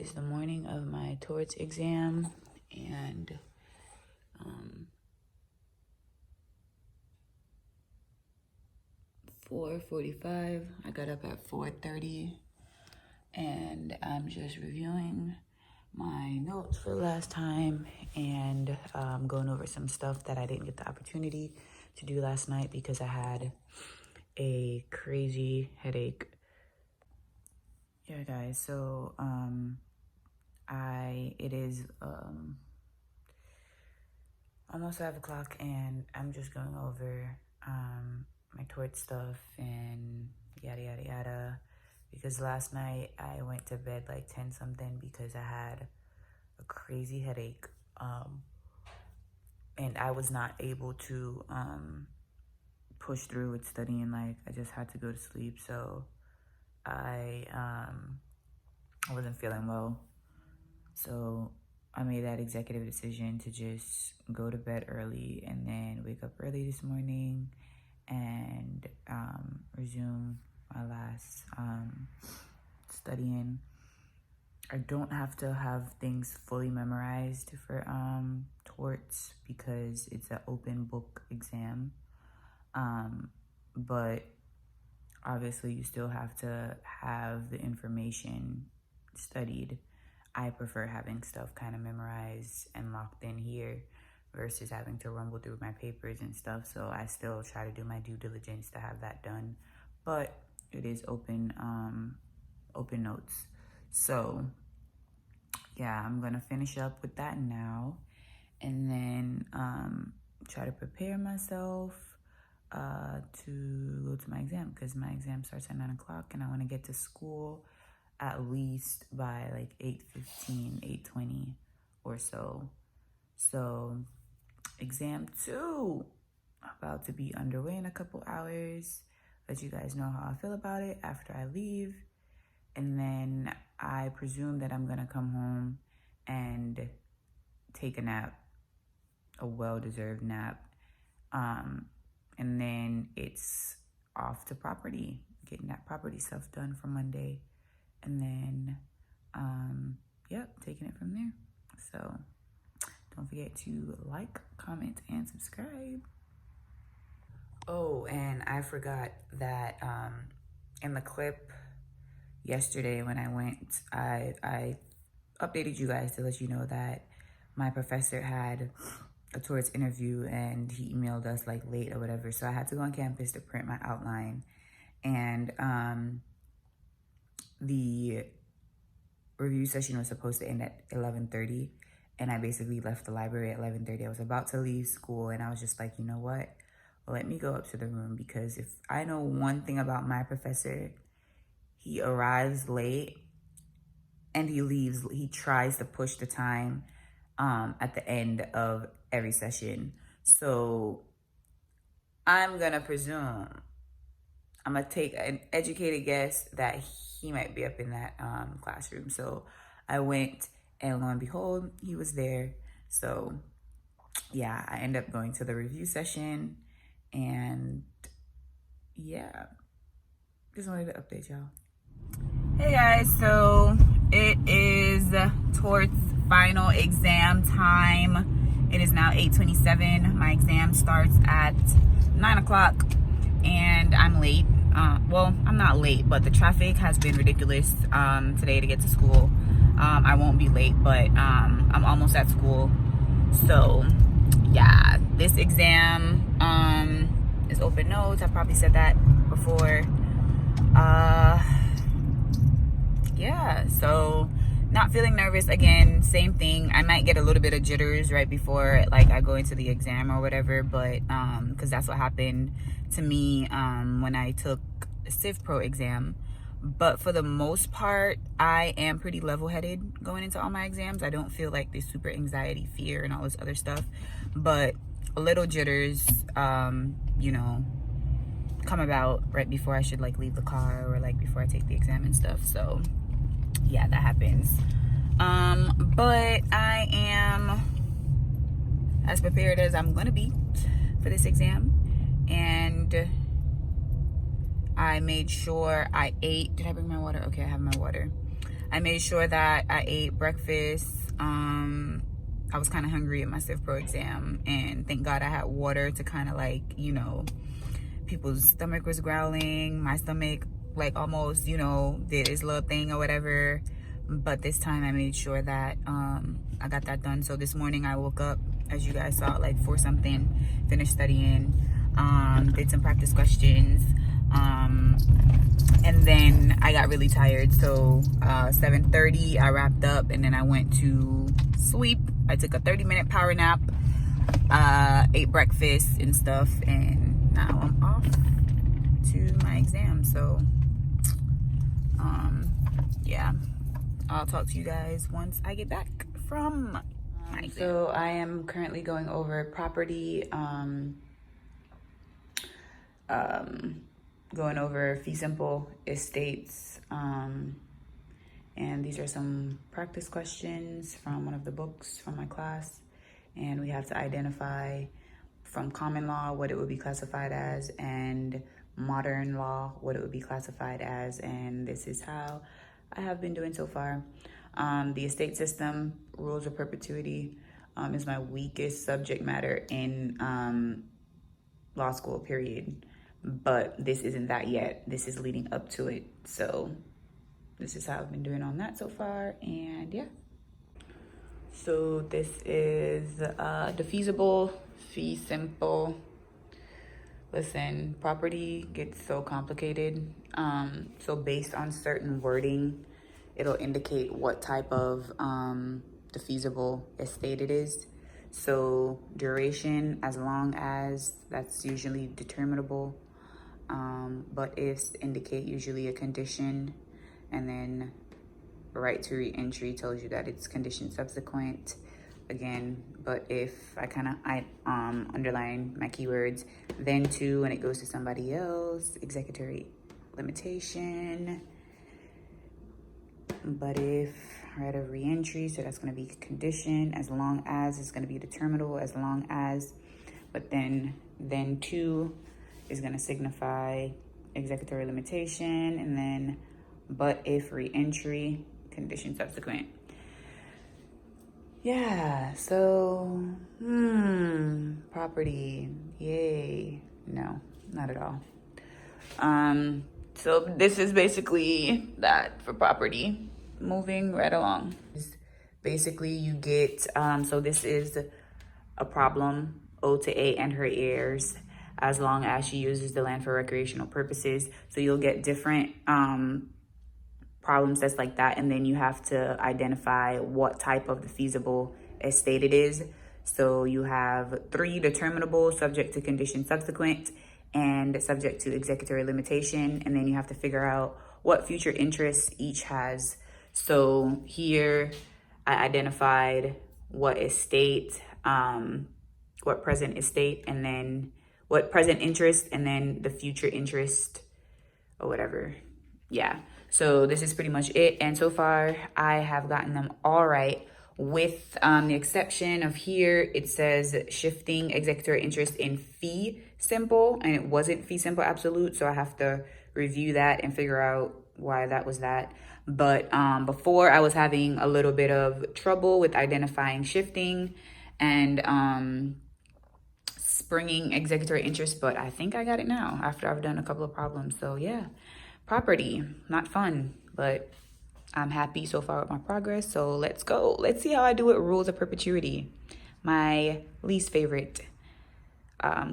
is the morning of my Torts exam, and 4:45. I got up at 4:30, and I'm just reviewing my notes for the last time and going over some stuff that I didn't get the opportunity to do last night because I had a crazy headache. Yeah, guys, so it is almost 5 o'clock, and I'm just going over my tort stuff and yada yada yada, because last night I went to bed like 10 something because I had a crazy headache, and I was not able to push through with studying. Like, I just had to go to sleep, so I wasn't feeling well. So I made that executive decision to just go to bed early and then wake up early this morning and resume my last studying. I don't have to have things fully memorized for torts because it's an open book exam, but obviously you still have to have the information studied. I prefer having stuff kind of memorized and locked in here versus having to rumble through my papers and stuff. So I still try to do my due diligence to have that done, but it is open notes. So yeah, I'm gonna finish up with that now, and then try to prepare myself to go to my exam, because my exam starts at 9 o'clock and I want to get to school at least by like 8:15, 8:20 or so. So exam 2 about to be underway in a couple hours. Let you guys know how I feel about it after I leave, and then I presume that I'm gonna come home and take a nap, a well-deserved nap, and then it's off to property, getting that property stuff done for Monday, and then taking it from there. So don't forget to like, comment, and subscribe. Oh, and I forgot that in the clip yesterday when I went, I updated you guys to let you know that my professor had a Torts interview and he emailed us like late or whatever. So I had to go on campus to print my outline, and the review session was supposed to end at 11:30, and I basically left the library at 11:30. I was about to leave school, and I was just like, you know what? Let me go up to the room, because if I know one thing about my professor, he arrives late and he leaves. He tries to push the time at the end of every session. So I'm gonna presume, I'm gonna take an educated guess that he might be up in that classroom. So I went, and lo and behold, he was there. So yeah, I ended up going to the review session, and yeah, just wanted to update y'all. Hey guys, so it is Torts final exam time. It is now 8:27. My exam starts at 9 o'clock, and I'm late. Well, I'm not late, but the traffic has been ridiculous today to get to school. I won't be late, but I'm almost at school. So yeah, this exam is open notes. I probably said that before. Yeah, so not feeling nervous again. Same thing. I might get a little bit of jitters right before like I go into the exam or whatever, but because that's what happened to me when I took a Civ Pro exam. But for the most part, I am pretty level-headed going into all my exams. I don't feel like this super anxiety, fear, and all this other stuff, but a little jitters, come about right before I should like leave the car, or like before I take the exam and stuff. So yeah, that happens. But I am as prepared as I'm gonna be for this exam, and I made sure I ate. Did I bring my water? Okay, I have my water. I made sure that I ate breakfast. I was kind of hungry at my Civ Pro exam, and thank God I had water to kind of like, you know, people's stomach was growling. My stomach like almost, you know, did its little thing or whatever. But this time I made sure that I got that done. So this morning I woke up, as you guys saw, like 4 something, finished studying, did some practice questions, and then I got really tired. So 7:30 I wrapped up, and then I went to sleep. I took a 30-minute power nap, ate breakfast and stuff, and now I'm off to my exam. So yeah, I'll talk to you guys once I get back from my exam. So I am currently going over property, going over fee simple, estates, and these are some practice questions from one of the books from my class. And we have to identify from common law what it would be classified as, and modern law what it would be classified as. And this is how I have been doing so far. The estate system, rules of perpetuity, is my weakest subject matter in law school, period. But this isn't that yet. This is leading up to it. So this is how I've been doing on that so far, and yeah. So this is defeasible, fee simple. Listen, property gets so complicated. So based on certain wording, it'll indicate what type of defeasible estate it is. So duration, as long as, that's usually determinable. But ifs indicate usually a condition, and then right to re-entry tells you that it's condition subsequent again. But if I underline my keywords, then to when it goes to somebody else, executory limitation. But if right of re-entry, so that's going to be condition, as long as it's going to be determinable, as long as. But then to is going to signify executory limitation, and then but if re-entry, condition subsequent. Yeah, so property, yay. No, not at all. So this is basically that for property. Moving right along. Basically you get, so this is a problem, O to A and her heirs, as long as she uses the land for recreational purposes. So you'll get different problems that's like that, and then you have to identify what type of the feasible estate it is. So you have 3 determinable, subject to condition subsequent, and subject to executory limitation, and then you have to figure out what future interests each has. So here I identified what estate, what present estate, and then what present interest, and then the future interest or whatever. Yeah. So this is pretty much it. And so far I have gotten them all right, with the exception of here, it says shifting executory interest in fee simple, and it wasn't fee simple absolute. So I have to review that and figure out why that was that. But before I was having a little bit of trouble with identifying shifting and springing executory interest, but I think I got it now after I've done a couple of problems. So yeah, property, not fun, but I'm happy so far with my progress. So let's go. Let's see how I do with rules of perpetuity, my least favorite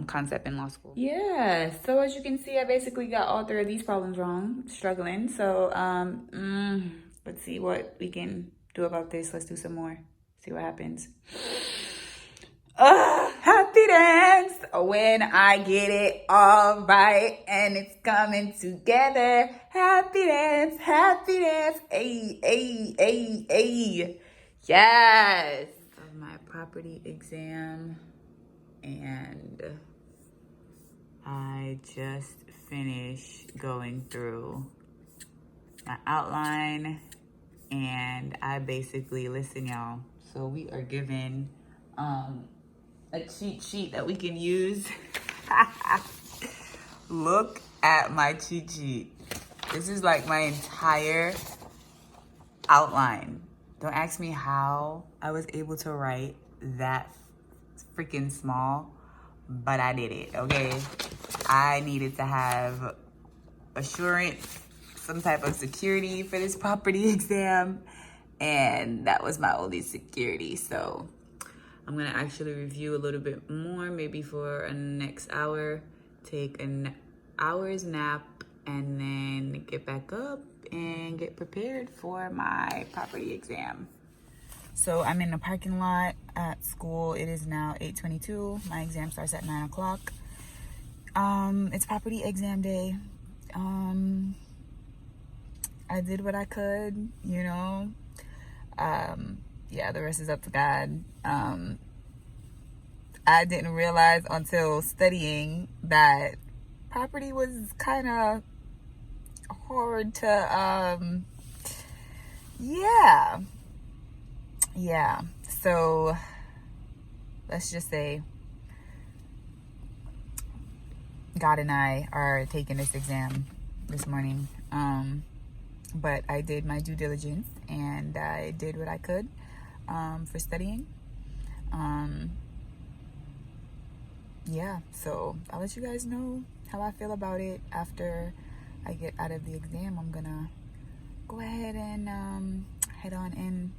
concept in law school. Yeah, so as you can see, I basically got all 3 of these problems wrong, struggling. So let's see what we can do about this. Let's do some more, see what happens. Happy dance when I get it all right and it's coming together. Happy dance, ay, ay, ay, ay. Yes. My property exam, and I just finished going through my outline, and I basically, listen y'all, so we are given a cheat sheet that we can use. Look at my cheat sheet. This is like my entire outline. Don't ask me how I was able to write that freaking small, but I did it, okay? I needed to have assurance, some type of security for this property exam, and that was my only security. So I'm gonna actually review a little bit more, maybe for a next hour, take an hour's nap, and then get back up and get prepared for my property exam. So I'm in the parking lot at school. It is now 8:22. My exam starts at 9 o'clock. It's property exam day. I did what I could, you know. Yeah, the rest is up to God. I didn't realize until studying that property was kind of hard to, yeah. So let's just say God and I are taking this exam this morning. But I did my due diligence and I did what I could for studying. Yeah, so I'll let you guys know how I feel about it after I get out of the exam. I'm gonna go ahead and head on in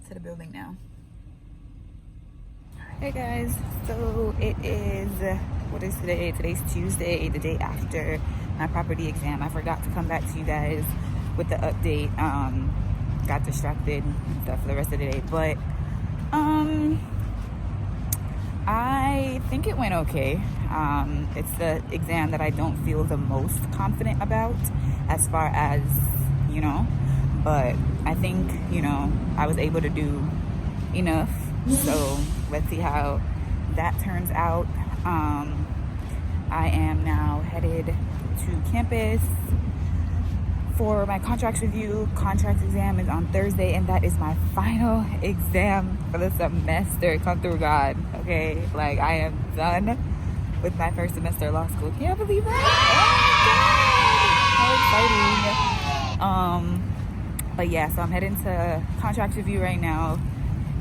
to the building now. Hey guys, so it is, what is today? Today's Tuesday, the day after my property exam. I forgot to come back to you guys with the update. Got distracted and stuff for the rest of the day, but I think it went okay. It's the exam that I don't feel the most confident about as far as, you know, but I think, you know, I was able to do enough. So let's see how that turns out. I am now headed to campus for my contracts review. Contracts exam is on Thursday, and that is my final exam for the semester. Come through, God. Okay, like I am done with my first semester of law school. Can't believe that. Oh my God, how exciting. But yeah, so I'm heading to contracts review right now,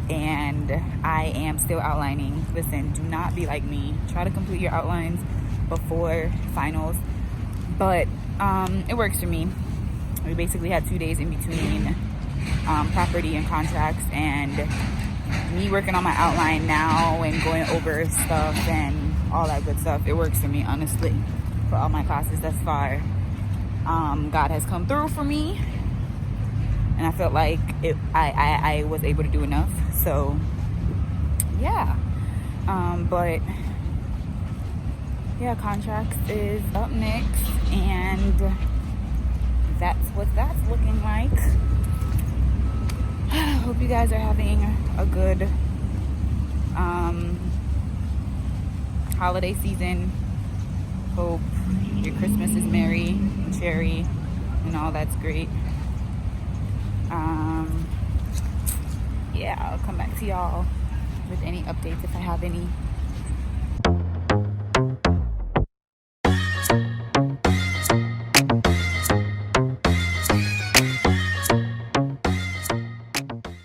and I am still outlining. Listen, do not be like me. Try to complete your outlines before finals, but it works for me. We basically had 2 days in between property and contracts, and me working on my outline now and going over stuff and all that good stuff. It works for me, honestly, for all my classes thus far. God has come through for me, and I felt like I was able to do enough. So yeah, but yeah, contracts is up next, and that's what that's looking like. Hope you guys are having a good holiday season. Hope your Christmas is merry and cherry and all that's great. Yeah, I'll come back to y'all with any updates if I have any.